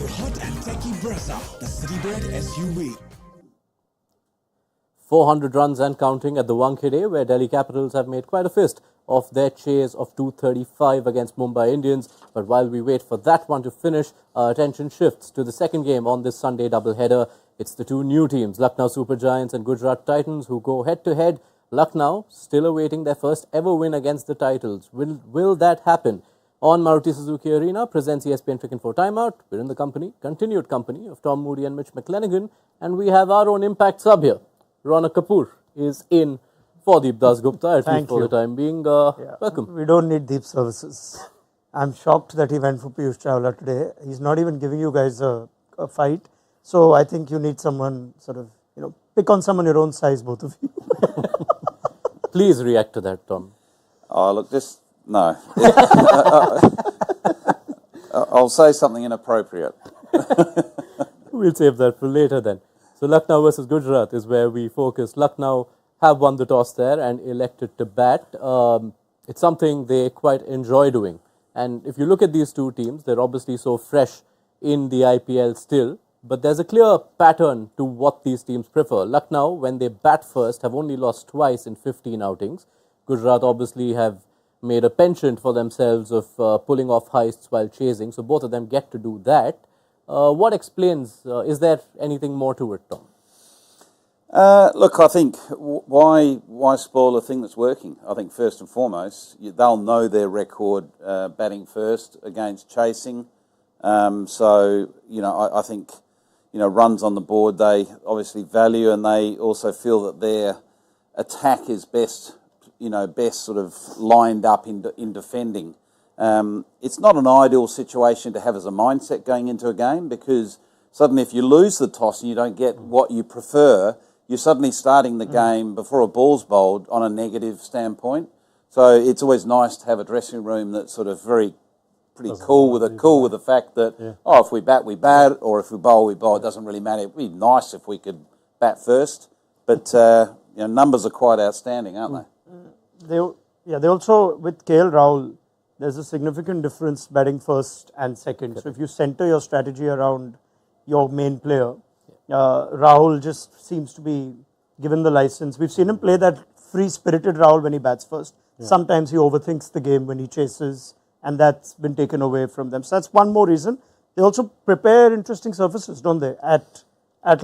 your hot and techy Brezza, the city-bred SUV. 400 runs and counting at the Wankhede, where Delhi Capitals have made quite a fist of their chase of 235 against Mumbai Indians. But while we wait for that one to finish, our attention shifts to the second game on this Sunday doubleheader. It's the two new teams, Lucknow Super Giants and Gujarat Titans, who go head-to-head. Lucknow still awaiting their first ever win against the Titans. Will that happen? On Maruti Suzuki Arena presents ESPN Cricket for Timeout. We're in the continued company of Tom Moody and Mitch McClenaghan, and we have our own impact sub here. Raunak Kapoor is in for Deep Das Gupta, at least for the time being. Welcome. We don't need deep services. I'm shocked that he went for Piyush Chawla today. He's not even giving you guys a fight. So I think you need someone pick on someone your own size, both of you. Please react to that, Tom. Oh, look, no. I'll say something inappropriate. We'll save that for later then. So Lucknow versus Gujarat is where we focus. Lucknow have won the toss there and elected to bat. It's something they quite enjoy doing. And if you look at these two teams, they're obviously so fresh in the IPL still. But there's a clear pattern to what these teams prefer. Lucknow, when they bat first, have only lost twice in 15 outings. Gujarat obviously have made a penchant for themselves of pulling off heists while chasing. So both of them get to do that. What explains, is there anything more to it, Tom? Look, I think why spoil a thing that's working? I think first and foremost, they'll know their record batting first against chasing. I think, runs on the board they obviously value, and they also feel that their attack is best sort of lined up in defending. It's not an ideal situation to have as a mindset going into a game, because suddenly if you lose the toss and you don't get what you prefer, you're suddenly starting the game before a ball's bowled on a negative standpoint. So it's always nice to have a dressing room that's sort of pretty cool with the fact that, if we bat, we bat, or if we bowl, we bowl. It doesn't really matter. It'd be nice if we could bat first, but numbers are quite outstanding, aren't they? They also, with KL Rahul, there's a significant difference batting first and second. So if you center your strategy around your main player, Rahul just seems to be given the license. We've seen him play that free-spirited Rahul when he bats first. Yeah. Sometimes he overthinks the game when he chases, and that's been taken away from them. So that's one more reason. They also prepare interesting surfaces, don't they, at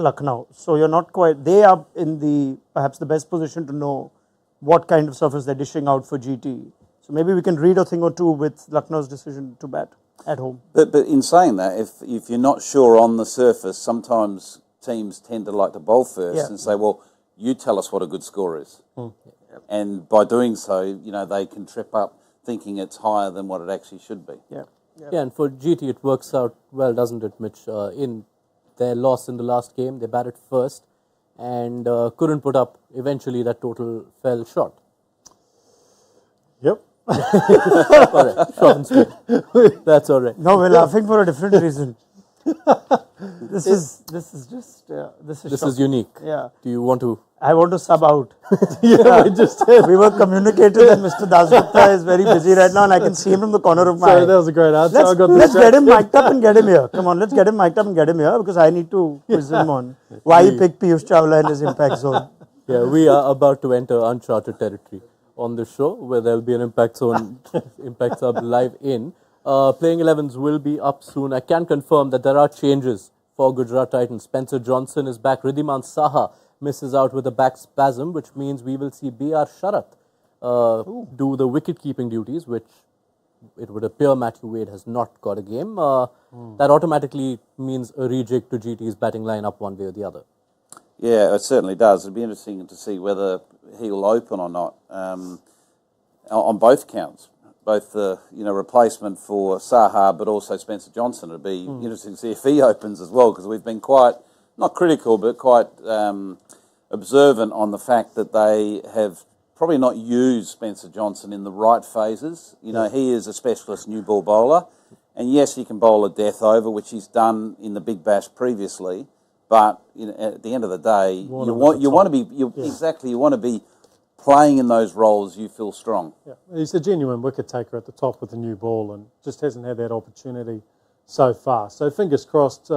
Lucknow. So they are in perhaps the best position to know what kind of surface they're dishing out for GT. So maybe we can read a thing or two with Lucknow's decision to bat at home. But in saying that, if you're not sure on the surface, sometimes teams tend to like to bowl first and say, well, you tell us what a good score is. And by doing so, they can trip up thinking it's higher than what it actually should be. Yeah, and for GT it works out well, doesn't it, Mitch? In their loss in the last game, they batted first and couldn't put up. Eventually that total fell short. Yep. All right, short and sweet. That's all right. No, we're laughing for a different reason. This is unique. Yeah. Do you want to? I want to sub out. We were communicated that Mr. Dasgupta is very busy right now, and I can see him from the corner of my eye. That was a great answer. Let's get him mic'd up and get him here. Come on, let's get him mic'd up and get him here, because I need to quiz him on why he picked Piyush Chawla in his impact zone. Yeah, we are about to enter uncharted territory on the show, where there'll be an impact zone, impact sub live in. Playing 11s will be up soon. I can confirm that there are changes for Gujarat Titans. Spencer Johnson is back. Ridhiman Saha misses out with a back spasm, which means we will see B.R. Sharath do the wicket-keeping duties, which it would appear Matthew Wade has not got a game. That automatically means a rejig to GT's batting lineup one way or the other. Yeah, it certainly does. It'd be interesting to see whether he'll open or not on both counts. Both the replacement for Saha, but also Spencer Johnson. It'd be interesting to see if he opens as well, because we've been quite, not critical, but quite observant on the fact that they have probably not used Spencer Johnson in the right phases. He is a specialist new ball bowler, and yes, he can bowl a death over, which he's done in the Big Bash previously. But at the end of the day, you want to be playing in those roles you feel strong. Yeah, he's a genuine wicket taker at the top with the new ball, and just hasn't had that opportunity so far. So fingers crossed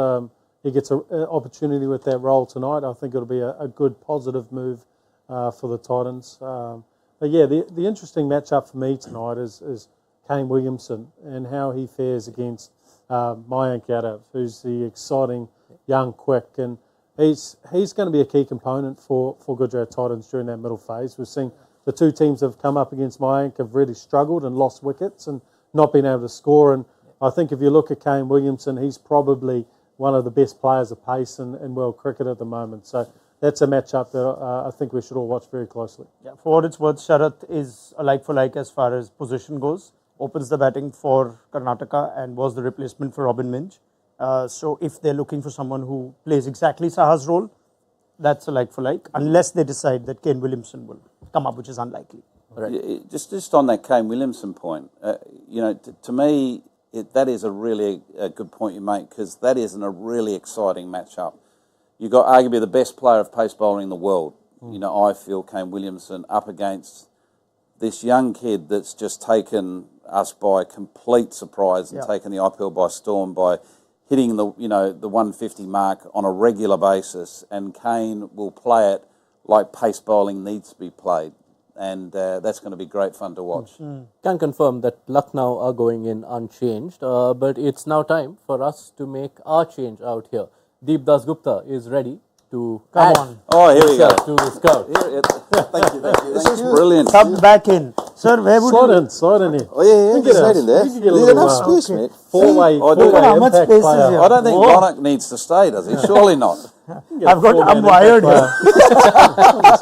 he gets an opportunity with that role tonight. I think it'll be a good positive move for the Titans. But yeah, the interesting matchup for me tonight is Kane Williamson and how he fares against Mayank Yadav, who's the exciting young quick, and he's going to be a key component for Gujarat Titans during that middle phase. We've seen the two teams that have come up against Mayank have really struggled and lost wickets and not been able to score. And I think if you look at Kane Williamson, he's probably one of the best players of pace in world cricket at the moment. So that's a matchup that I think we should all watch very closely. Yeah, for what it's worth, Sharath is a like-for-like as far as position goes. Opens the batting for Karnataka and was the replacement for Robin Minch. So if they're looking for someone who plays exactly Saha's role, that's a like-for-like, unless they decide that Kane Williamson will come up, which is unlikely. Right. Yeah, just on that Kane Williamson point, to me, that is a really good point you make, because that isn't a really exciting matchup. You've got arguably the best player of pace bowling in the world. I feel Kane Williamson up against this young kid that's just taken us by complete surprise and taken the IPL by storm by hitting the 150 mark on a regular basis, and Kane will play it like pace bowling needs to be played, and that's going to be great fun to watch. Can confirm that Lucknow are going in unchanged, but it's now time for us to make our change out here. Deep Das Gupta is ready to add Oh, here we go. to the scout. Thank you. This is brilliant. Come back in. Sir, where would you... Slide in here. Oh, yeah, get slide a- in there. we can get a You little, don't have space, mate. Four-way look at how much impact space is player. here. I don't think Raunak needs to stay, does he? Surely not. I'm wired here.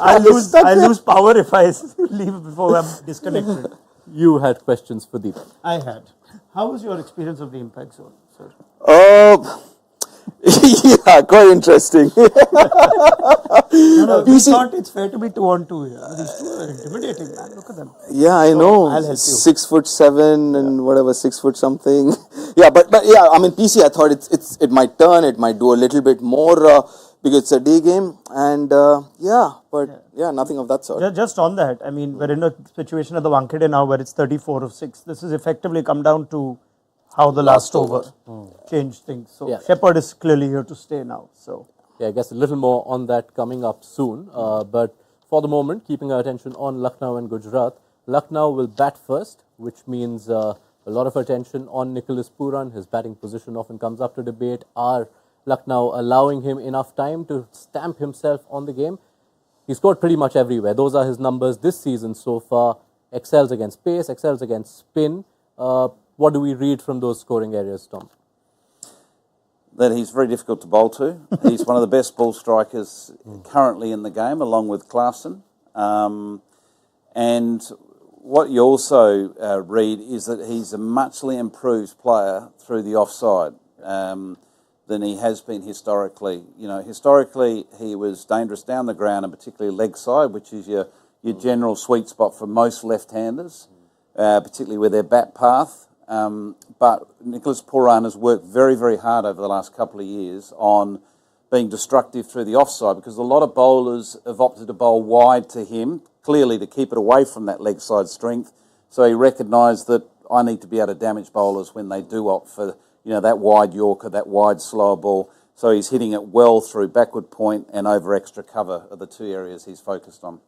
I lose power if I leave before I'm disconnected. You had questions for Deep. I had. How was your experience of the impact zone, sir? Yeah, quite interesting. We thought it's fair to be 2-on-2 here. These two are intimidating, man. Look at them. Yeah, I know. I'll help you. 6'7" and whatever, 6 foot something. Yeah, but yeah, I mean, PC, I thought it might turn, it might do a little bit more because it's a day game, and nothing of that sort. Just on that, I mean, we're in a situation at the Wankhede now where it's 34 of 6. This has effectively come down to how the last over changed things. So Yeah. Shepherd is clearly here to stay now. So Yeah, I guess a little more on that coming up soon. But for the moment, keeping our attention on Lucknow and Gujarat, Lucknow will bat first, which means a lot of attention on Nicholas Pooran. His batting position often comes up to debate. Are Lucknow allowing him enough time to stamp himself on the game? He scored pretty much everywhere. Those are his numbers this season so far. Excels against pace, excels against spin. What do we read from those scoring areas, Tom? That he's very difficult to bowl to. He's one of the best ball strikers currently in the game, along with Clarkson. And what you also read is that he's a muchly improved player through the offside than he has been historically. Historically he was dangerous down the ground, and particularly leg side, which is your general sweet spot for most left-handers, particularly with their bat path. But Nicholas Pooran has worked very, very hard over the last couple of years on being destructive through the offside, because a lot of bowlers have opted to bowl wide to him, clearly to keep it away from that leg side strength. So he recognised that I need to be able to damage bowlers when they do opt for that wide Yorker, that wide slower ball. So he's hitting it well through backward point and over extra cover are the two areas he's focused on.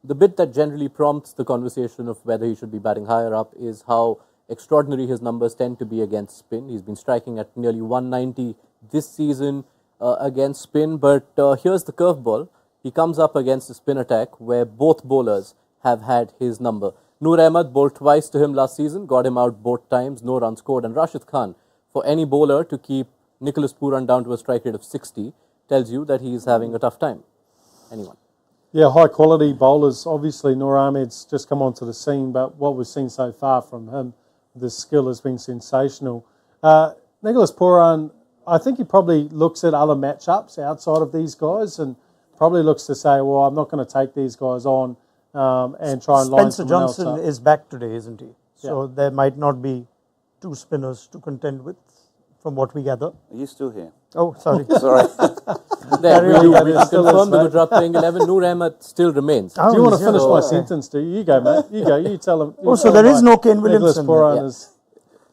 The bit that generally prompts the conversation of whether he should be batting higher up is how extraordinary his numbers tend to be against spin. He's been striking at nearly 190 this season against spin, but here's the curveball. He comes up against a spin attack where both bowlers have had his number. Noor Ahmed bowled twice to him last season, got him out both times, no runs scored, and Rashid Khan, for any bowler to keep Nicholas Pooran down to a strike rate of 60, tells you that he's having a tough time. Anyone? Yeah, high quality bowlers. Obviously, Noor Ahmed's just come onto the scene, but what we've seen so far from him, the skill has been sensational. Nicholas Pooran, I think he probably looks at other matchups outside of these guys and probably looks to say, well, I'm not going to take these guys on and try and line Spencer someone else Johnson up. is back today, isn't he? So there might not be two spinners to contend with, from what we gather. Are you still here? Oh, sorry. Sorry. There, we on. can Still confirm is, the mate. Gujarat playing 11. Noor Ahmed still remains. Do you want to finish my Okay. sentence? Do you? You go, mate. You go. You tell him. Oh, so there is no Kane Williamson. Nicholas Pooran Yeah. is.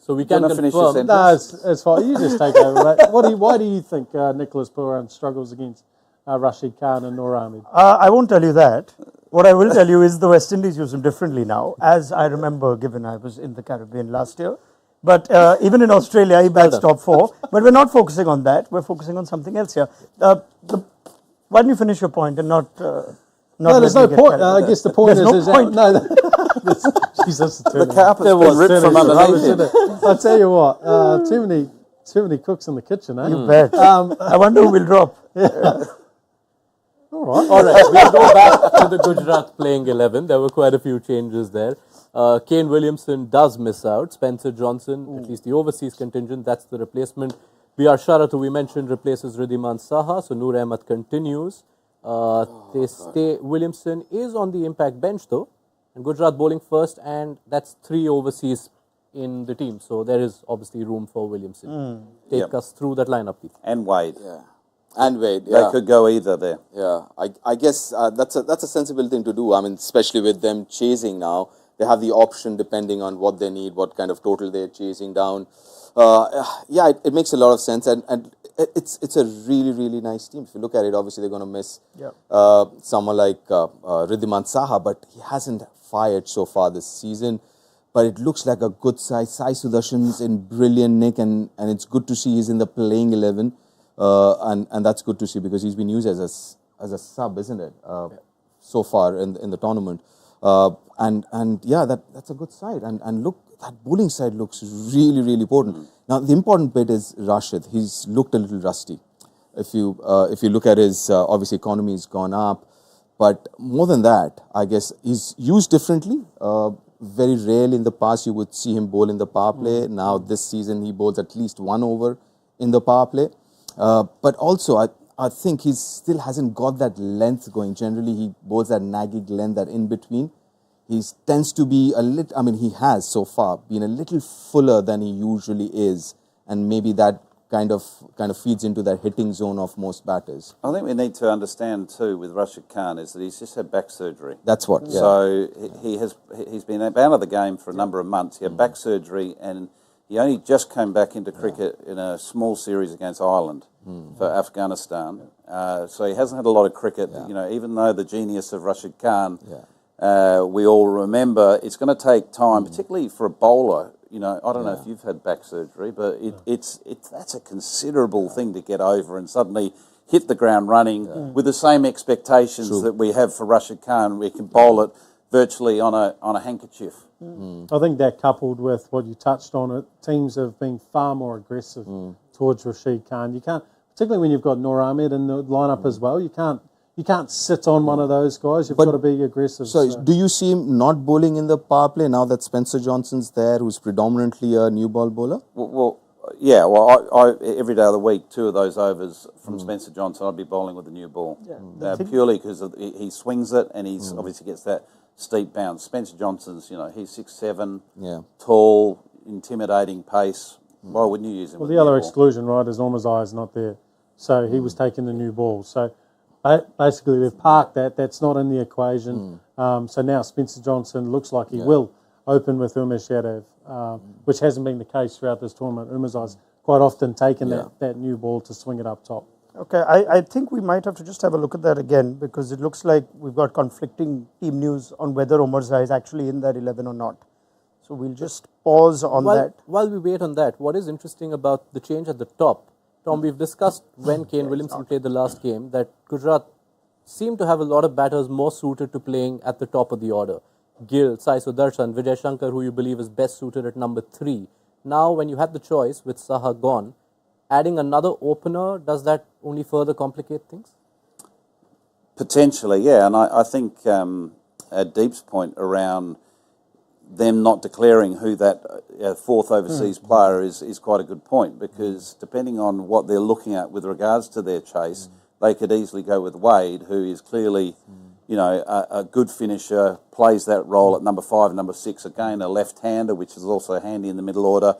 So we can Gonna finish your confirm. sentence? No, it's fine. You just take over, mate. Why do you think Nicholas Pooran struggles against Rashid Khan and Noor Ahmed? I won't tell you that. What I will tell you is the West Indies use him differently now, as I remember, given I was in the Caribbean last year. But even in Australia, he bats top 4. But we're not focusing on that. We're focusing on something else here. Why don't you finish your point and not No, there's no point. I guess the point There's no point. Jesus, The carpet's been ripped from underneath him. I'll tell you what, too many cooks in the kitchen, eh? You bet. I wonder who will drop. All right. All right, we'll go back to the Gujarat playing 11. There were quite a few changes there. Kane Williamson does miss out. Spencer Johnson, at least the overseas contingent, that's the replacement. B.R. Sharat, who we mentioned, replaces Ridhiman Saha. So Noor Ahmed continues. Williamson is on the impact bench though. And Gujarat bowling first, and that's 3 overseas in the team. So there is obviously room for Williamson. Take us through that lineup, please. And Wade. Yeah. And Wade, yeah. They could go either there. Yeah, I guess that's a sensible thing to do. I mean, especially with them chasing now, they have the option depending on what they need, what kind of total they're chasing down. Yeah, it makes a lot of sense, and it's a really nice team. If you look at it, obviously they're going to miss someone like Ridhiman Saha, but he hasn't fired so far this season. But it looks like a good side. Sai Sudarshan's in brilliant nick, and it's good to see he's in the playing 11. And that's good to see because he's been used as a sub, isn't it? So far in the tournament, and yeah, that's a good side. And look, that bowling side looks really important. Now the important bit is Rashid. He's looked a little rusty. If you look at his obviously economy has gone up, but more than that, I guess he's used differently. Very rarely in the past you would see him bowl in the power play. Now this season he bowls at least 1 over in the power play. But also, I think he still hasn't got that length going. Generally, he bowls that nagging length, that in between. He tends to be a little, I mean, he has so far been a little fuller than he usually is. And maybe that kind of feeds into that hitting zone of most batters. I think we need to understand too with Rashid Khan is that he's just had back surgery. That's what. Yeah. So he's been out of the game for a number of months. He had back surgery and he only just came back into cricket in a small series against Ireland for Afghanistan. So he hasn't had a lot of cricket. You know, even though the genius of Rashid Khan, we all remember, it's going to take time, particularly for a bowler. You know, I don't know if you've had back surgery, but that's a considerable thing to get over and suddenly hit the ground running with the same expectations that we have for Rashid Khan. We can bowl it virtually on a handkerchief. I think that coupled with what you touched on, it teams have been far more aggressive towards Rashid Khan. You can't, particularly when you've got Noor Ahmed in the lineup as well. You can't sit on one of those guys. You've got to be aggressive. So, do you see him not bowling in the power play now that Spencer Johnson's there, who's predominantly a new ball bowler? Yeah. Well, I every day of the week, 2 of those overs from Spencer Johnson, I'd be bowling with a new ball. Purely because he swings it and he's obviously gets that steep bounce. Spencer Johnson's, he's 6'7", tall, intimidating pace. Why wouldn't you use him? Well, the other exclusion, right, is Normazai is not there. So he was taking the new ball. So basically they've parked that. That's not in the equation. So now Spencer Johnson looks like he will open with Umesh Yadav, which hasn't been the case throughout this tournament. Umazai's quite often taken that new ball to swing it up top. Okay, I think we might have to just have a look at that again because it looks like we've got conflicting team news on whether Omarzai is actually in that 11 or not. So we'll just pause on that. While we wait on that, what is interesting about the change at the top, Tom, we've discussed when Kane Williamson played the last game that Gujarat seemed to have a lot of batters more suited to playing at the top of the order. Gill, Sai Sudarshan, Vijay Shankar, who you believe is best suited at number 3. Now, when you had the choice with Saha gone, adding another opener, does that only further complicate things? Potentially, yeah. And I think Deep's point around them not declaring who that 4th overseas player is quite a good point because depending on what they're looking at with regards to their chase, they could easily go with Wade, who is clearly, a good finisher, plays that role at number 5 and number 6. Again, a left-hander, which is also handy in the middle order,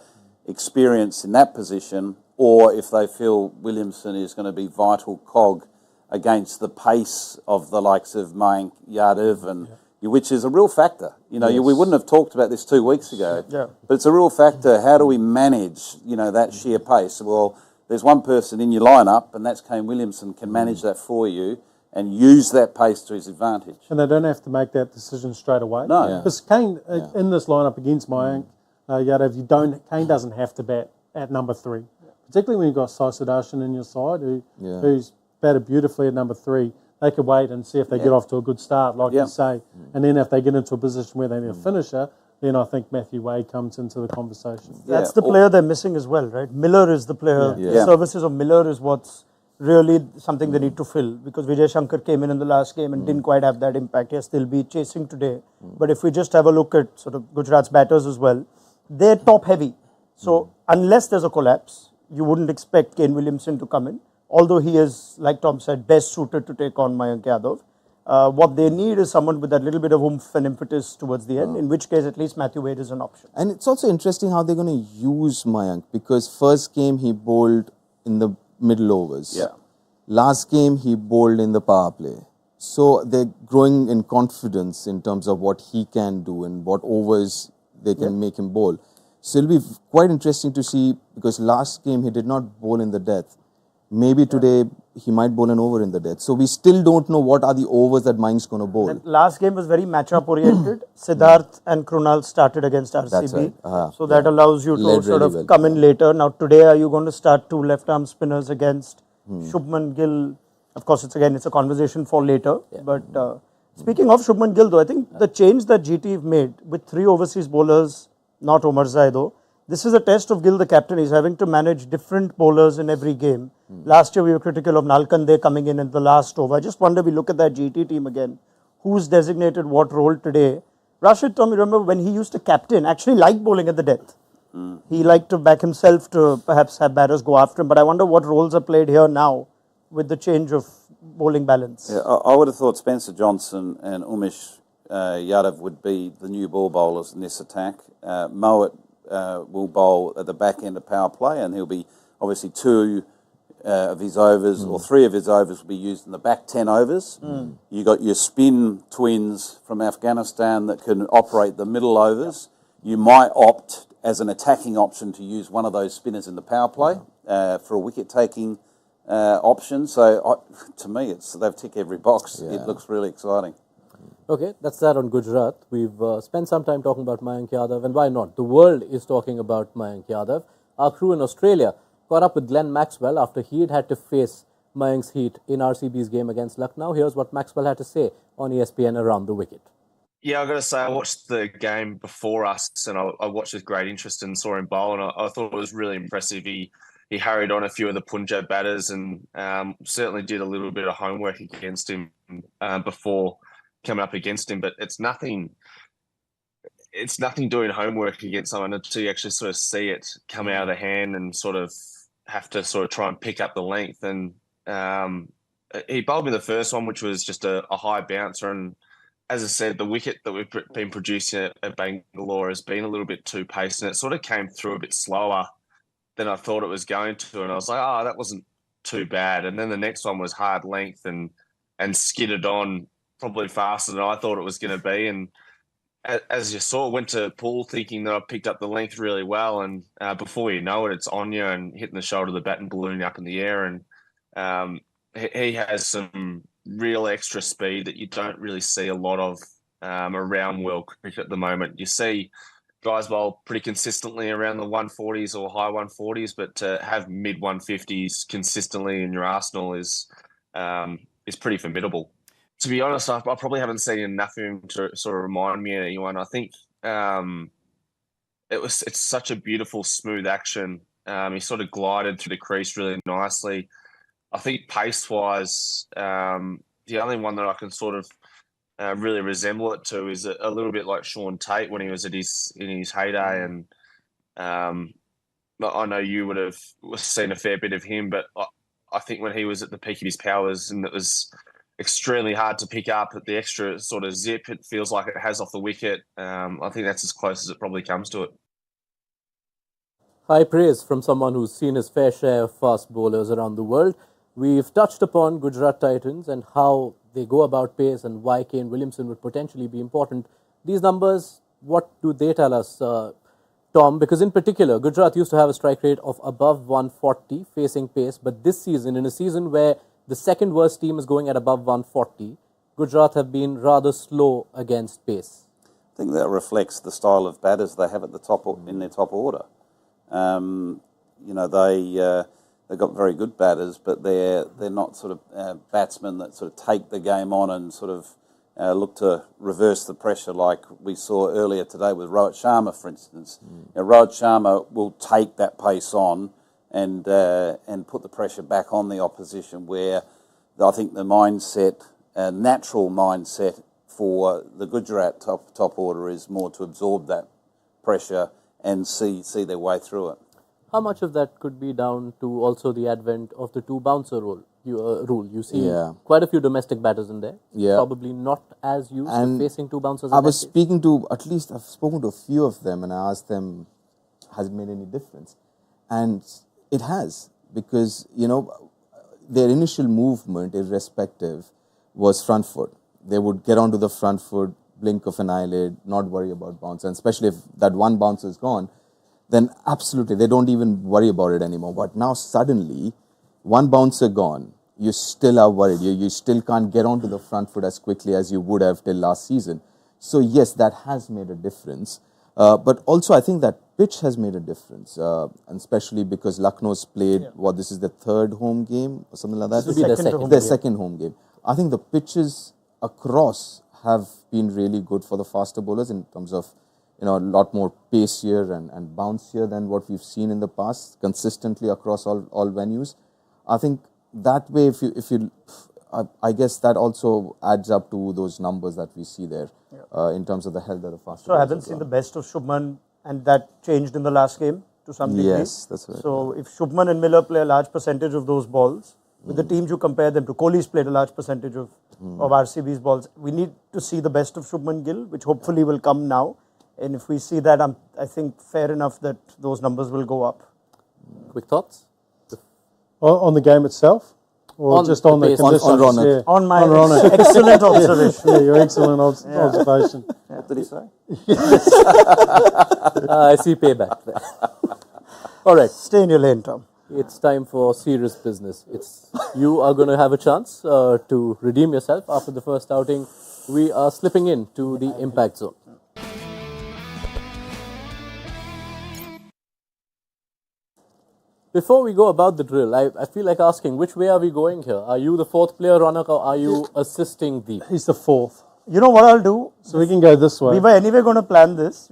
experience in that position. Or if they feel Williamson is going to be vital cog against the pace of the likes of Mayank Yadav and which is a real factor. You know, we wouldn't have talked about this 2 weeks ago, Yeah. but it's a real factor. How do we manage, that sheer pace? Well, there's one person in your lineup, and that's Kane Williamson, can manage that for you and use that pace to his advantage. And they don't have to make that decision straight away. No. Yeah. Because Kane, in this lineup against Mayank Yadav, Kane doesn't have to bat at number 3. Particularly when you've got Sai Sudarshan in your side, who's batted beautifully at number 3. They could wait and see if they get off to a good start, like you say. And then if they get into a position where they need a finisher, then I think Matthew Wade comes into the conversation. That's the player they're missing as well, right? Miller is the player. The services of Miller is what's really something they need to fill, because Vijay Shankar came in the last game and didn't quite have that impact. Yes, they'll be chasing today. But if we just have a look at sort of Gujarat's batters as well, they're top heavy. So unless there's a collapse, you wouldn't expect Kane Williamson to come in, although he is, like Tom said, best suited to take on Mayank Yadav. What they need is someone with that little bit of oomph and impetus towards the end, in which case at least Matthew Wade is an option. And it's also interesting how they're going to use Mayank, because first game he bowled in the middle overs. Yeah. Last game he bowled in the power play. So they're growing in confidence in terms of what he can do and what overs they can make him bowl. So it'll be quite interesting to see, because last game he did not bowl in the death. Maybe today he might bowl an over in the death. So we still don't know what are the overs that Mayank's going to bowl. And last game was very matchup oriented. Siddharth and Krunal started against RCB. That's right. So that allows you to Led sort of really well. come in later. Now today, are you going to start 2 left-arm spinners against Shubman Gill? Of course, it's a conversation for later. But speaking of Shubman Gill, though, I think the change that GT made with 3 overseas bowlers, not Omarzai though, this is a test of Gill, the captain. He's having to manage different bowlers in every game. Last year, we were critical of Nalkande coming in the last over. I just wonder, we look at that GT team again, who's designated what role today. Rashid, Tom, you remember when he used to captain, actually liked bowling at the death. He liked to back himself to perhaps have batters go after him. But I wonder what roles are played here now with the change of bowling balance. Yeah, I would have thought Spencer Johnson and Umesh Yadav would be the new ball bowlers in this attack. Mowat will bowl at the back end of power play, and he'll be obviously 2 of his overs or 3 of his overs will be used in the back 10 overs. You got your spin twins from Afghanistan that can operate the middle overs. You might opt as an attacking option to use one of those spinners in the power play for a wicket taking option. So to me, they've ticked every box. It looks really exciting. Okay, that's that on Gujarat. We've spent some time talking about Mayank Yadav, and why not? The world is talking about Mayank Yadav. Our crew in Australia caught up with Glenn Maxwell after he had to face Mayank's heat in RCB's game against Lucknow. Here's what Maxwell had to say on ESPN around the wicket. Yeah, I've got to say, I watched the game before us, and I watched with great interest and saw him bowl, and I thought it was really impressive. He harried on a few of the Punjab batters and certainly did a little bit of homework against him before coming up against him. But it's nothing doing homework against someone until you actually sort of see it come out of the hand and sort of have to sort of try and pick up the length. And he bowled me the first one, which was just a high bouncer. And as I said, the wicket that we've been producing at Bangalore has been a little bit too pacey, and it sort of came through a bit slower than I thought it was going to. And I was like, oh, that wasn't too bad. And then the next one was hard length and skidded on probably faster than I thought it was going to be. And as you saw, went to pull thinking that I picked up the length really well. And before you know it, it's on you and hitting the shoulder of the bat and ballooning up in the air. And he has some real extra speed that you don't really see a lot of around world cricket at the moment. You see guys bowl pretty consistently around the 140s or high 140s, but to have mid 150s consistently in your arsenal is pretty formidable. To be honest, I probably haven't seen enough of him to sort of remind me of anyone. I think it's such a beautiful, smooth action. He sort of glided through the crease really nicely. I think pace-wise, the only one that I can sort of really resemble it to is a little bit like Sean Tate when he was in his heyday. And I know you would have seen a fair bit of him, but I think when he was at the peak of his powers and it was extremely hard to pick up at the extra sort of zip it feels like it has off the wicket, I think that's as close as it probably comes to it. High praise from someone who's seen his fair share of fast bowlers around the world. We've touched upon Gujarat Titans and how they go about pace and why Kane Williamson would potentially be important. These numbers, what do they tell us, Tom? Because in particular, Gujarat used to have a strike rate of above 140 facing pace, but this season, in a season where the second worst team is going at above 140, Gujarat have been rather slow against pace. I think that reflects the style of batters they have at the top in their top order. They've got very good batters, but they're not sort of batsmen that sort of take the game on and sort of look to reverse the pressure like we saw earlier today with Rohit Sharma, for instance. Rohit Sharma will take that pace on and put the pressure back on the opposition, where I think the mindset, natural mindset for the Gujarat top order is more to absorb that pressure and see their way through it. How much of that could be down to also the advent of the two bouncer rule? You see quite a few domestic batters in there. Yeah. Probably not as used to facing two bouncers. I was speaking to, at least I've spoken to a few of them, and I asked them, has it made any difference? And it has, because, their initial movement, irrespective, was front foot. They would get onto the front foot, blink of an eyelid, not worry about bounce. And especially if that one bouncer is gone, then absolutely, they don't even worry about it anymore. But now suddenly, one bouncer gone, you still are worried. You still can't get onto the front foot as quickly as you would have till last season. So yes, that has made a difference. But also, I think that pitch has made a difference, and especially because Lucknow's played, this is the third home game or something like that? This will be the second home game. I think the pitches across have been really good for the faster bowlers in terms of a lot more pace here and bounce here than what we've seen in the past, consistently across all venues. I think that way, I guess that also adds up to those numbers that we see there in terms of the health of the faster. So I haven't seen the best of Shubman, and that changed in the last game to some degree. Yes, that's right. So if Shubman and Miller play a large percentage of those balls, with the teams you compare them to, Kohli's played a large percentage of RCB's balls. We need to see the best of Shubman Gill, which hopefully will come now. And if we see that, I think fair enough that those numbers will go up. Quick thoughts? On the game itself? Or just on the pace. conditions? On Raunak. Yeah. On my Raunak. excellent observation. Yeah, your excellent observation. What did he say? I see payback there. All right. Stay in your lane, Tom. It's time for serious business. You are going to have a chance to redeem yourself after the first outing. We are slipping into the impact zone. Before we go about the drill, I feel like asking, which way are we going here? Are you the fourth player, Raunak, or are you assisting Deep? He's the fourth. You know what I'll do? So we can go this way. We were anyway going to plan this.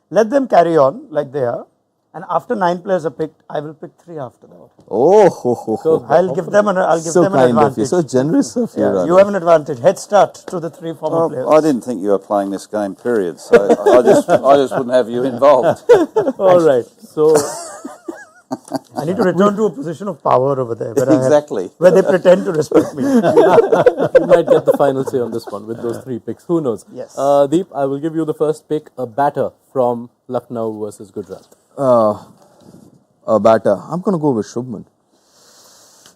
Let them carry on like they are. And after 9 players are picked, I will pick 3 after that. I'll give them an advantage. You're so generous of you. Yeah, you have an advantage. Head start to the 3 former players. I didn't think you were playing this game, period. So I just wouldn't have you involved. All right. So I need to return to a position of power over there. Exactly. Where they pretend to respect me. you might get the final say on this one with those 3 picks. Who knows? Yes. Deep, I will give you the first pick, a batter from Lucknow versus Gujarat. A batter. I'm going to go with Shubman.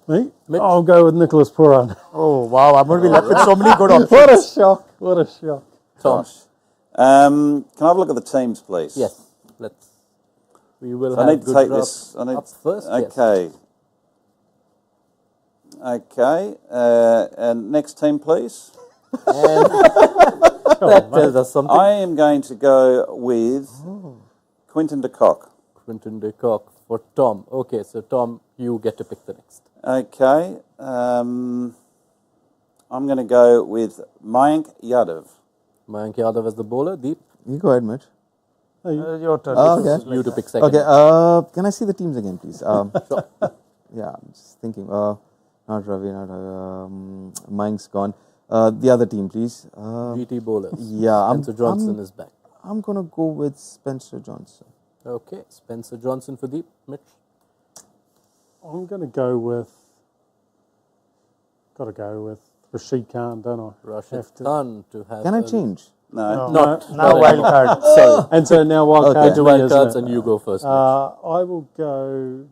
Me? Mitch? I'll go with Nicholas Pooran. Oh, wow. I'm going to be left with so many good options. What a shock. What a shock. Tom. Can I have a look at the teams, please? Yes. We will So have I need to Gujarat take this. up first. Okay. Yes. Okay. And next team, please. And that tells us something. I am going to go with Quinton de Kock. Quinton de Kock for Tom. Okay, so Tom, you get to pick the next. Okay. I'm going to go with Mayank Yadav. Mayank Yadav as the bowler. Deep, You go ahead, Mitch. Your turn. Okay. you to pick second. Okay, can I see the teams again, please? Yeah, I'm just thinking. Not Ravi, not Mayank's gone. The other team, please. GT bowlers. Yeah, Spencer Johnson is back. I'm going to go with Spencer Johnson. Okay, Spencer Johnson for Deep. Mitch? I'm going to go with... Got to go with Rashid Khan, don't I? Rashid Khan to have... Can I change? No. Now wild card. Sorry. And so now wild card. Into wild cards and you go first. Mitch. I will go...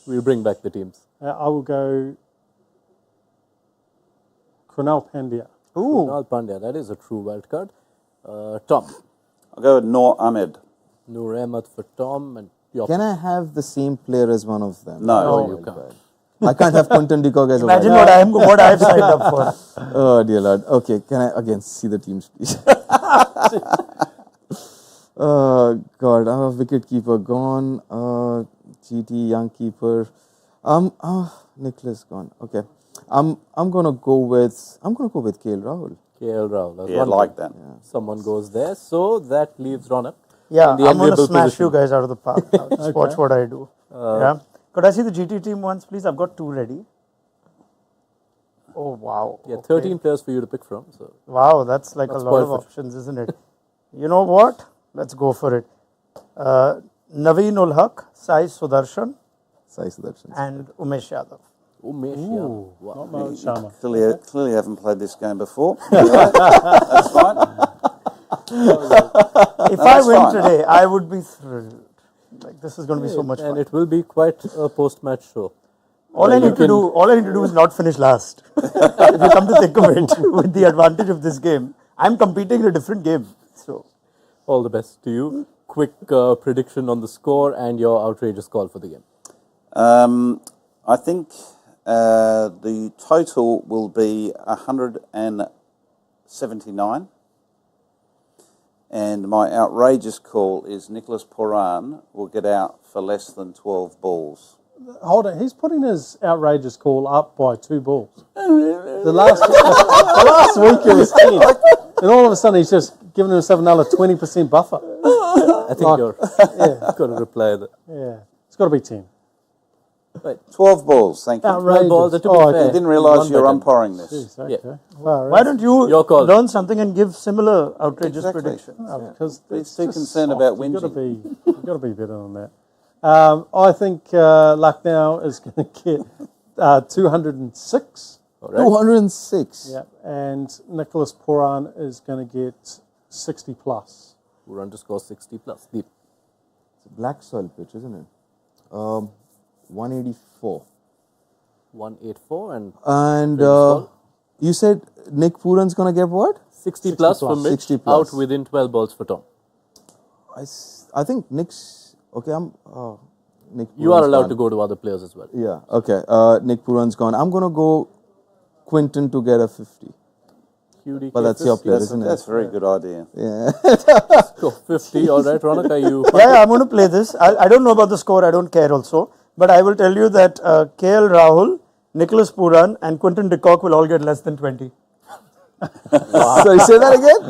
We'll bring back the teams. I will go Krunal Pandya. Kunal Pandya, that is a true wild card. Tom. I'll go with Noor Ahmed. Noor Ahmed for Tom. And your Can I have the same player as one of them? No. you can't. I can't have Quinton de Kock as a Imagine wild what I've signed up for. Oh dear Lord. Okay, can I again see the teams, please? Oh God, our wicket keeper gone. GT young keeper. Nicholas gone. Okay, I'm gonna go with KL Rahul. KL Rahul. That's Yeah, one like point. that. Someone goes there. So that leaves Raunak. Yeah, in the I'm going to enviable smash position. you guys out of the park now. Just watch what I do. Yeah. Could I see the GT team once, please? I've got 2 ready. Oh, wow. Yeah, Okay. 13 players for you to pick from. So Wow, that's like That's a lot of perfect. options, isn't it? You know what? Let's go for it. Naveen ul Haq, Sai Sudarshan, Sai Sudarshan. and Umesh Yadav. Umesh Yadav. Wow. Not Mohit Sharma. Clearly haven't played this game before. That's fine. If I that's win fine. today, I would be thrilled. Like, this is going to be so much And fun. it will be quite a post-match show. All I need to do is not finish last. If you come to think of it, with the advantage of this game, I'm competing in a different game. So, All the best to you. Quick prediction on the score and your outrageous call for the game. I think the total will be 179. And my outrageous call is Nicholas Pooran will get out for less than 12 balls. Hold on, he's putting his outrageous call up by 2 balls. The last week it was 10. And all of a sudden he's just giving himself another 20% buffer. I think you're got to reply that. Yeah, it's got to be 10. 12 balls, thank you. Outrageous. Balls, to be Oh, fair, I didn't you realise won you're by 10. umpiring this. Jeez, okay. Yeah. Well, why don't you Your call. learn something and give similar outrageous Exactly. predictions? because He's too concerned about You've got whinging. to be better than that. I think Lucknow is going to get 206. All right. 206. Yeah, and Nicholas Pooran is going to get 60 plus. Pooran to score 60 plus. Deep. It's a black soil pitch, isn't it? 184. 184 and And Ball. you said Nick Pooran's gonna get what? 60 plus for plus. Mitch. 60 plus. Out within 12 balls for Tom. I think Nick's okay. Nick. You are Pooran's allowed gone. to go to other players as well. Yeah. Okay. Nick Pooran's gone. I'm gonna go Quinton to get a 50. QD But that's your player, isn't it? That's a very good idea. Yeah. Go 50. All right, Raunak, are you? Yeah, I'm going to play this. I don't know about the score. I don't care also. But I will tell you that KL Rahul, Nicholas Pooran and Quinton de Kock will all get less than 20. Sorry, say that again.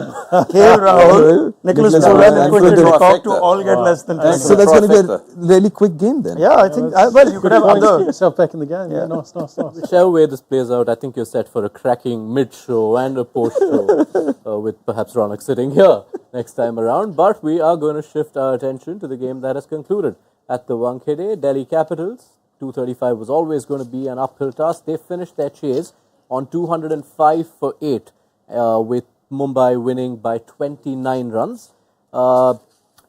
KL Rahul, Nicholas Pooran and Quinton de Kock to Trifecta. all get less than 20. So that's going to be a Trifecta. really quick game then. Yeah, I think, well, you could have Get other. yourself back in the game. Yeah, nice. Whichever way this plays out, I think you're set for a cracking mid-show and a post-show with perhaps Raunak sitting here next time around. But we are going to shift our attention to the game that has concluded at the Wankhede. Delhi Capitals, 235 was always going to be an uphill task. They finished their chase on 205 for 8 with Mumbai winning by 29 runs.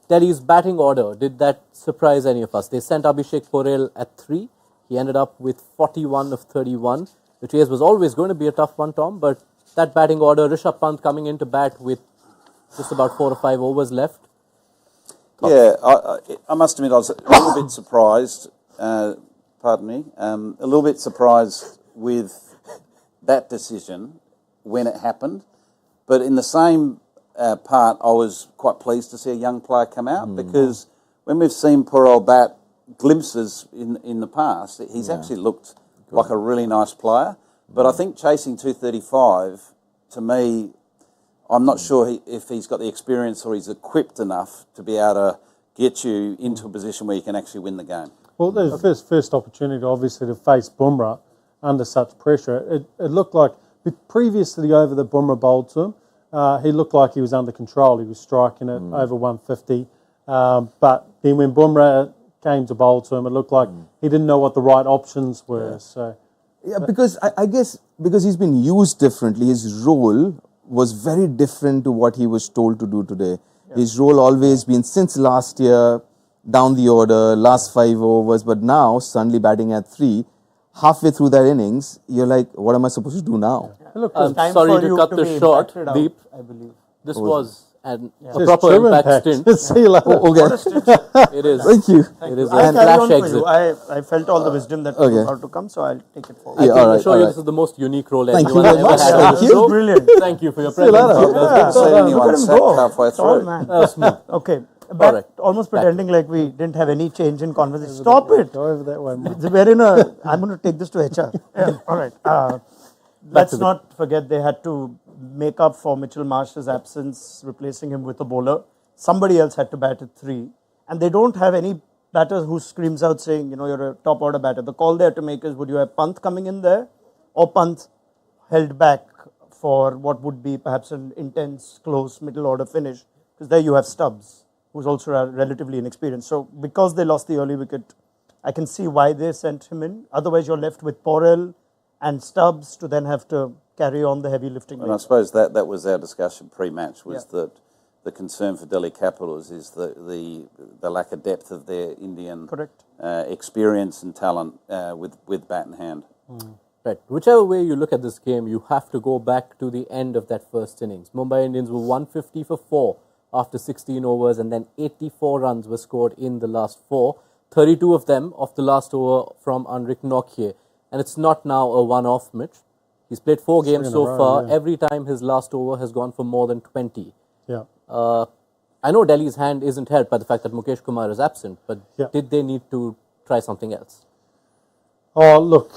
Delhi's batting order, did that surprise any of us? They sent Abhishek Porel at 3. He ended up with 41 of 31. The chase was always going to be a tough one, Tom, but that batting order, Rishabh Pant coming into bat with just about 4 or 5 overs left. Yeah, I must admit I was a little bit surprised, pardon me, a little bit surprised with that decision when it happened. But in the same part, I was quite pleased to see a young player come out because when we've seen Porel bat glimpses in the past, he's actually looked like a really nice player. But I think chasing 235, to me, I'm not sure if he's got the experience or he's equipped enough to be able to get you into a position where you can actually win the game. Well, the first opportunity, obviously, to face Bumrah under such pressure. It looked like, previous to the over that Bumrah bowled to him, he looked like he was under control. He was striking it over 150. But then when Bumrah came to bowl to him, it looked like he didn't know what the right options were. Yeah. So, Yeah, because I guess because he's been used differently, his role was very different to what he was told to do today. Yeah. His role always been since last year down the order, last 5 overs, but now suddenly batting at 3. halfway through that innings, you're like, what am I supposed to do now? Look, I'm time sorry for to you cut to this be short, impacted out, Deep. I believe. This was a Says proper true impact stint. See you later. Okay. It is. Thank you. It is I'll a carry on flash for exit. you. I felt all the wisdom that was Okay. about to come, so I'll take it forward. I Yeah, can all right, assure all you right. this is the most unique role Thank you anyone very ever much. had on Thank the you. show. Brilliant. Thank you for your See you presence. later. I was going to see anyone him sack go. halfway Tall through. man. That was smooth. Okay, back, right. almost pretending like we didn't have any change in conversation. Stop it. Go over that way, mate. We're in a. I'm going to take this to HR. Yeah, all right. Let's not forget they had to make up for Mitchell Marsh's absence, replacing him with a bowler. Somebody else had to bat at 3, and they don't have any batter who screams out saying, you're a top order batter. The call they had to make is, would you have Pant coming in there, or Pant held back for what would be perhaps an intense, close middle order finish? Because there you have Stubbs, who's also relatively inexperienced. So because they lost the early wicket, I can see why they sent him in. Otherwise, you're left with Porel and Stubbs to then have to carry on the heavy lifting. And I suppose that was our discussion pre-match, was that the concern for Delhi Capitals is the lack of depth of their Indian experience and talent with bat in hand. Right. Whichever way you look at this game, you have to go back to the end of that first innings. Mumbai Indians were 150 for 4 after 16 overs, and then 84 runs were scored in the last 4. 32 of them off the last over from Anrik Nokia. And it's not now a one-off, Mitch. He's played 4 games so far. Every time his last over has gone for more than 20. Yeah. I know Delhi's hand isn't helped by the fact that Mukesh Kumar is absent, but did they need to try something else? Oh, look,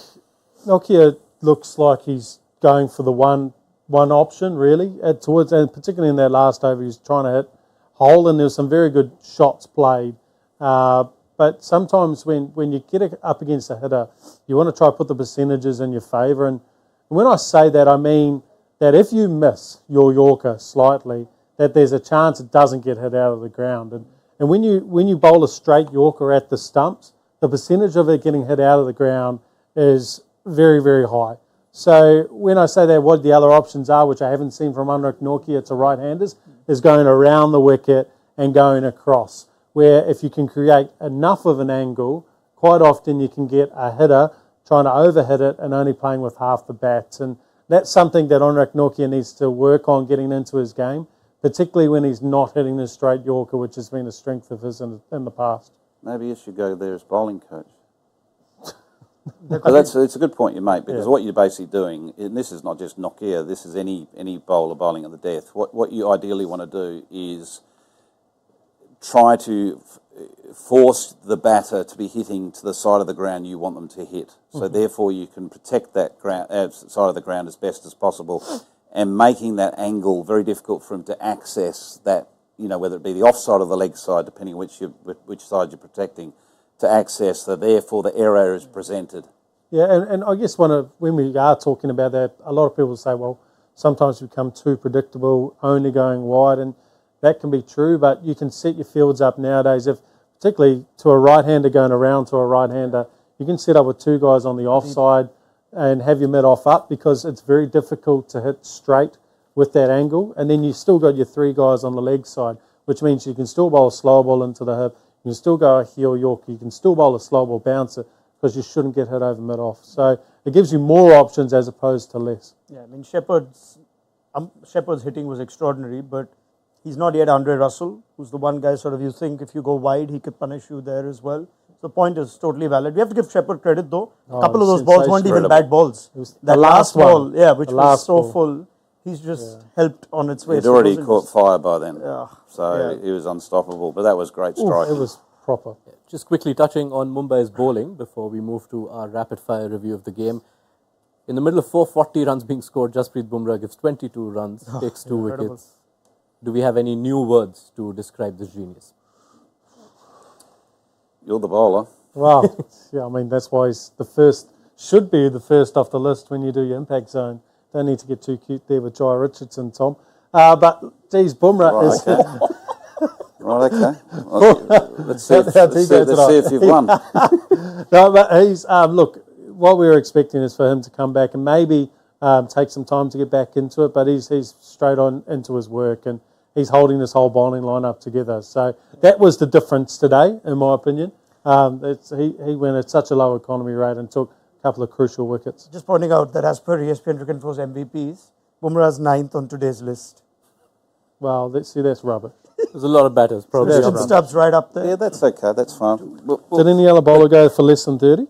Nokia looks like he's going for the one option, really, and particularly in that last over, he's trying to hit hole, and there's some very good shots played. But sometimes when you get up against a hitter, you want to try to put the percentages in your favour. And when I say that, I mean that if you miss your Yorker slightly, that there's a chance it doesn't get hit out of the ground. And when you bowl a straight Yorker at the stumps, the percentage of it getting hit out of the ground is very, very high. So when I say that, what the other options are, which I haven't seen from Anrik Nokia to right-handers, is going around the wicket and going across, where if you can create enough of an angle, quite often you can get a hitter trying to overhit it and only playing with half the bats. And that's something that Anrik Nokia needs to work on getting into his game, particularly when he's not hitting the straight Yorker, which has been a strength of his in the past. Maybe you should go there as bowling coach. It's a good point you make, because what you're basically doing, and this is not just Nokia, this is any bowler bowling at the death. What you ideally want to do is try to force the batter to be hitting to the side of the ground you want them to hit. So therefore you can protect that side of the ground as best as possible, and making that angle very difficult for him to access that, whether it be the offside or the leg side, depending on which side you're protecting, to access therefore the error is presented. Yeah, and I guess when we are talking about that, a lot of people say, well, sometimes we become too predictable, only going wide, and that can be true, but you can set your fields up nowadays, particularly to a right-hander going around to a right-hander, you can set up with 2 guys on the offside and have your mid-off up, because it's very difficult to hit straight with that angle, and then you still got your 3 guys on the leg side, which means you can still bowl a slow ball into the hip, you can still go a heel Yorker, you can still bowl a slow ball bouncer, because you shouldn't get hit over mid-off. So it gives you more options as opposed to less. Yeah, I mean, Shepherd's hitting was extraordinary, but he's not yet Andre Russell, who's the one guy you think if you go wide, he could punish you there as well. So the point is totally valid. We have to give Shepherd credit, though. A couple of those balls weren't even bad balls. That last ball, which was so full, he's just helped on its way. He'd already caught fire by then, so he was unstoppable. But that was great striking. It was proper. Just quickly touching on Mumbai's bowling before we move to our rapid-fire review of the game. In the middle of 440 runs being scored, Jasprit Bumrah gives 22 runs, takes 2 wickets. Do we have any new words to describe this genius? You're the bowler. Well, I mean, that's why he's should be the first off the list when you do your impact zone. Don't need to get too cute there with Jai Richardson, Tom. But, geez, Bumrah is... Okay. Right, okay. Let's see if you've won. No, but he's... look, what we were expecting is for him to come back and maybe take some time to get back into it, but he's straight on into his work, and he's holding this whole bowling lineup together. So that was the difference today, in my opinion. He went at such a low economy rate and took a couple of crucial wickets. Just pointing out that as per ESPN Cricinfo's MVPs, Bumrah's 9th on today's list. Well, that's rubbish. There's a lot of batters, probably. Tristan Stubbs right up there. Yeah, that's okay. That's fine. Did any other bowler go for less than 30?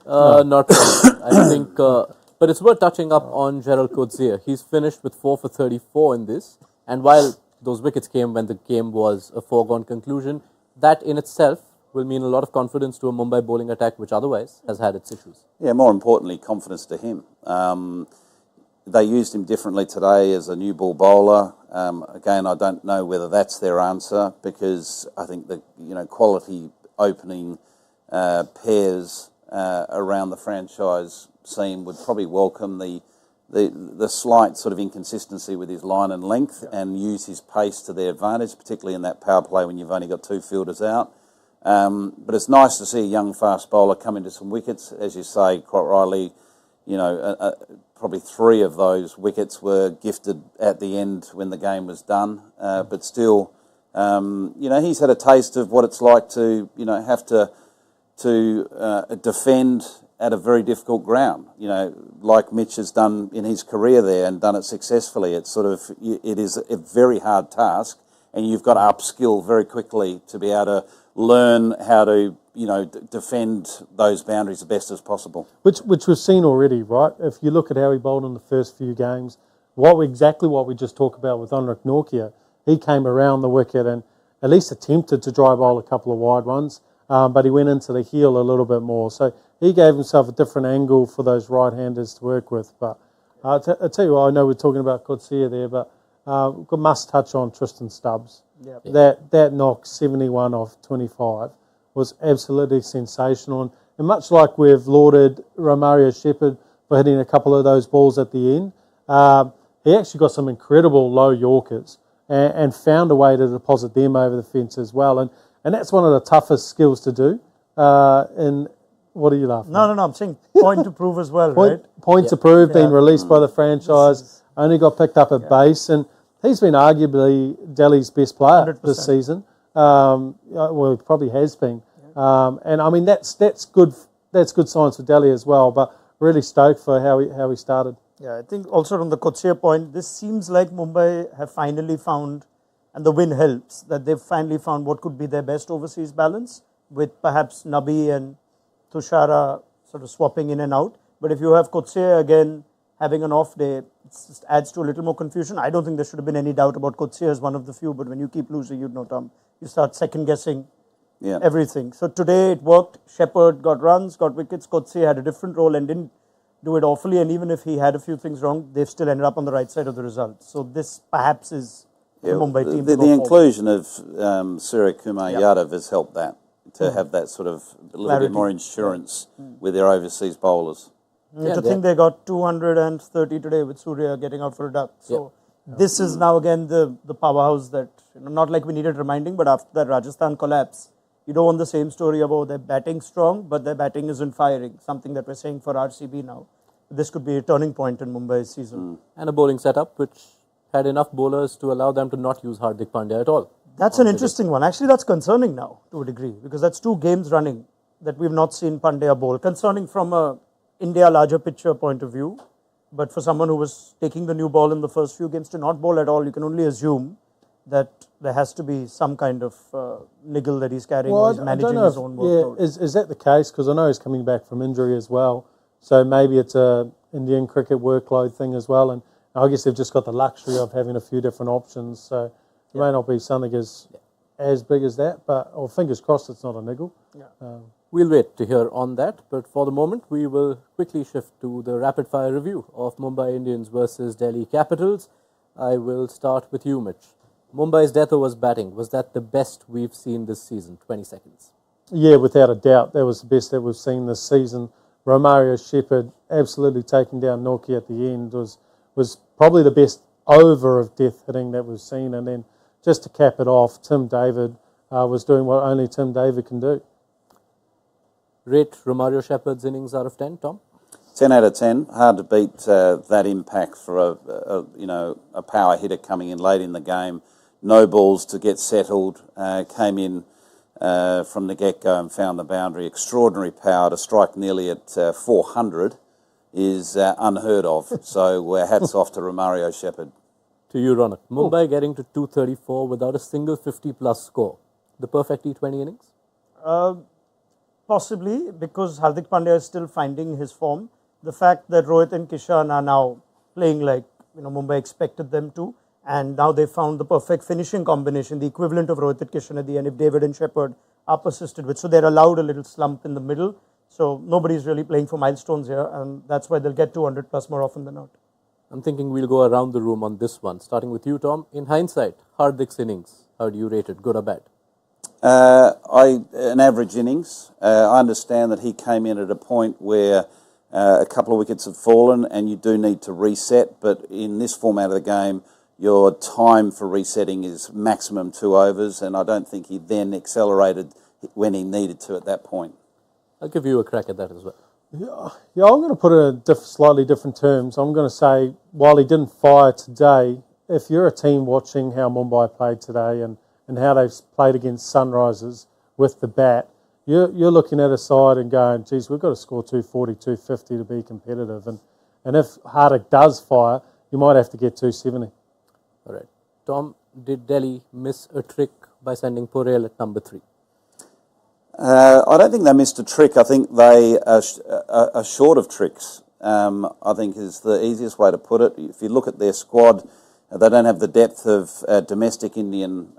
Not really. I think, but it's worth touching up on Gerald Coetzee. He's finished with 4 for 34 in this, and while those wickets came when the game was a foregone conclusion, that in itself will mean a lot of confidence to a Mumbai bowling attack, which otherwise has had its issues. Yeah, more importantly, confidence to him. They used him differently today as a new ball bowler. Again, I don't know whether that's their answer, because I think the quality opening pairs around the franchise scene would probably welcome the slight sort of inconsistency with his line and length, and use his pace to their advantage, particularly in that power play when you've only got 2 fielders out. But it's nice to see a young fast bowler come into some wickets. As you say, quite rightly, probably 3 of those wickets were gifted at the end when the game was done. But still, he's had a taste of what it's like to, have to defend at a very difficult ground. Like Mitch has done in his career there and done it successfully. It is a very hard task, and you've got to upskill very quickly to be able to learn how to, defend those boundaries the best as possible. Which we've seen already, right? If you look at how he bowled in the first few games, exactly what we just talked about with Anrik Nortje, he came around the wicket and at least attempted to dry bowl a couple of wide ones, but he went into the heel a little bit more. So he gave himself a different angle for those right-handers to work with. But I tell you what, I know we're talking about Coetzee there, but we must touch on Tristan Stubbs. Yep. That knock, 71 off 25, was absolutely sensational. And much like we've lauded Romario Shepherd for hitting a couple of those balls at the end, he actually got some incredible low Yorkers and found a way to deposit them over the fence as well. And that's one of the toughest skills to do. And what are you laughing at? No, I'm saying point to prove as well, right? Point to prove, being released by the franchise, only got picked up at base, and he's been arguably Delhi's best player 100%. This season. Well, he probably has been. And I mean, that's good. That's good signs for Delhi as well. But really stoked for how he started. Yeah, I think also on the Coetzee point, this seems like Mumbai have finally found, and the win helps, that they've finally found what could be their best overseas balance, with perhaps Nabi and Tushara sort of swapping in and out. But if you have Coetzee again having an off day, it just adds to a little more confusion. I don't think there should have been any doubt about Coetzee as one of the few, but when you keep losing, Tom, you start second-guessing everything. So today it worked. Shepherd got runs, got wickets. Coetzee had a different role and didn't do it awfully, and even if he had a few things wrong, they've still ended up on the right side of the result. So this perhaps is the Mumbai team. The inclusion of Surya Kumar Yadav has helped that, to have that sort of a little bit more insurance with their overseas bowlers. To think they got 230 today with Surya getting out for a duck. So this is now again the powerhouse that, not like we needed reminding, but after that Rajasthan collapse, you don't want the same story about their batting strong, but their batting isn't firing, something that we're saying for RCB now. This could be a turning point in Mumbai's season. And a bowling setup which had enough bowlers to allow them to not use Hardik Pandya at all. That's an interesting one. Actually, that's concerning now to a degree, because that's 2 games running that we've not seen Pandya bowl. Concerning from a India larger picture point of view, but for someone who was taking the new ball in the first few games to not bowl at all, you can only assume that there has to be some kind of niggle that he's carrying, or he's managing his own workload. Is that the case? Because I know he's coming back from injury as well. So maybe it's a Indian cricket workload thing as well. And I guess they've just got the luxury of having a few different options. So it may not be something as big as that, but fingers crossed it's not a niggle. We'll wait to hear on that, but for the moment we will quickly shift to the rapid fire review of Mumbai Indians versus Delhi Capitals. I will start with you, Mitch. Mumbai's death overs batting, was that the best we've seen this season? 20 seconds. Yeah, without a doubt. That was the best that we've seen this season. Romario Shepherd absolutely taking down Nortje at the end was probably the best over of death hitting that we've seen. And then just to cap it off, Tim David was doing what only Tim David can do. Rate Romario Shepherd's innings out of 10, Tom? 10 out of 10. Hard to beat that impact for a power hitter coming in late in the game. No balls to get settled. Came in from the get-go and found the boundary. Extraordinary power to strike nearly at 400 is unheard of. So hats off to Romario Shepherd. To you, Raunak. Mumbai getting to 234 without a single 50-plus score. The perfect T20 innings? Possibly, because Hardik Pandya is still finding his form. The fact that Rohit and Kishan are now playing like Mumbai expected them to, and now they found the perfect finishing combination, the equivalent of Rohit and Kishan at the end, if David and Shepherd are persisted with. So they're allowed a little slump in the middle. So nobody's really playing for milestones here, and that's why they'll get 200 plus more often than not. I'm thinking we'll go around the room on this one, starting with you, Tom. In hindsight, Hardik's innings, how do you rate it, good or bad? An average innings. I understand that he came in at a point where a couple of wickets had fallen and you do need to reset, but in this format of the game, your time for resetting is maximum 2 overs, and I don't think he then accelerated when he needed to at that point. I'll give you a crack at that as well. Yeah, I'm going to put it in slightly different terms. I'm going to say, while he didn't fire today, if you're a team watching how Mumbai played today and how they've played against Sunrisers with the bat, you're looking at a side and going, geez, we've got to score 240, 250 to be competitive. And if Hardik does fire, you might have to get 270. All right. Tom, did Delhi miss a trick by sending Pooran at number 3? I don't think they missed a trick. I think they are short of tricks, I think is the easiest way to put it. If you look at their squad, they don't have the depth of domestic Indian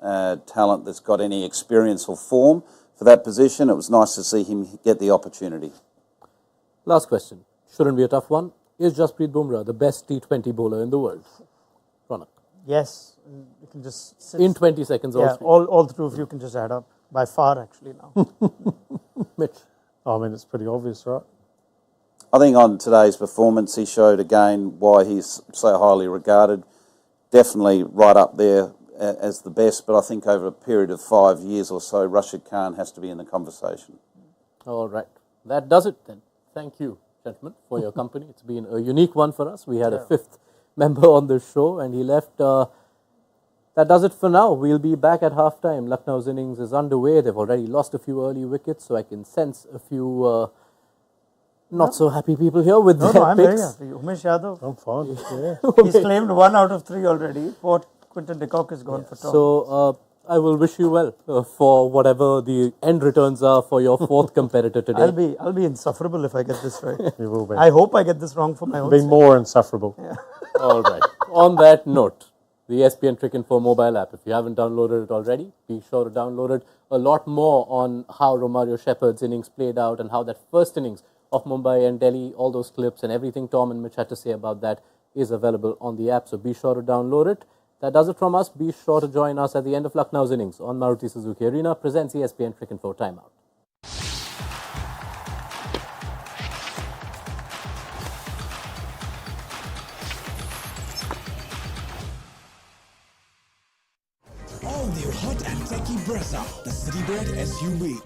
talent that's got any experience or form for that position. It was nice to see him get the opportunity. Last question. Shouldn't be a tough one. Is Jasprit Bumrah the best T20 bowler in the world? Raunak. Yes, you can just sit. In 20 seconds, Yeah, all all through if you can just add up. By far, actually, now. Mitch. I mean, it's pretty obvious, right? I think on today's performance, he showed again why he's so highly regarded. Definitely right up there as the best, but I think over a period of 5 years or so, Rashid Khan has to be in the conversation. All right. That does it then. Thank you, gentlemen, for your company. It's been a unique one for us. We had a 5th member on the show and he left. That does it for now. We'll be back at halftime. Lucknow's innings is underway. They've already lost a few early wickets, so I can sense a few not so happy people here with their I'm picks. very happy. Umesh Yadav. I'm fine. Yeah. He's claimed 1 out of 3 already. Poor Quinton de Kock is gone for top. So I will wish you well for whatever the end returns are for your 4th competitor today. I'll be insufferable if I get this right. You will be. I hope I get this wrong for my own Be sake. more insufferable. Yeah. All right. On that note, the SPN Cricket Info mobile app. If you haven't downloaded it already, be sure to download it. A lot more on how Romario Shepherd's innings played out and how that first innings of Mumbai and Delhi, all those clips and everything Tom and Mitch had to say about that is available on the app. So be sure to download it. That does it from us. Be sure to join us at the end of Lucknow's innings on Maruti Suzuki Arena. Presents ESPN Cricket Info Timeout. All new hot and techy Brezza, the Citybird SUV.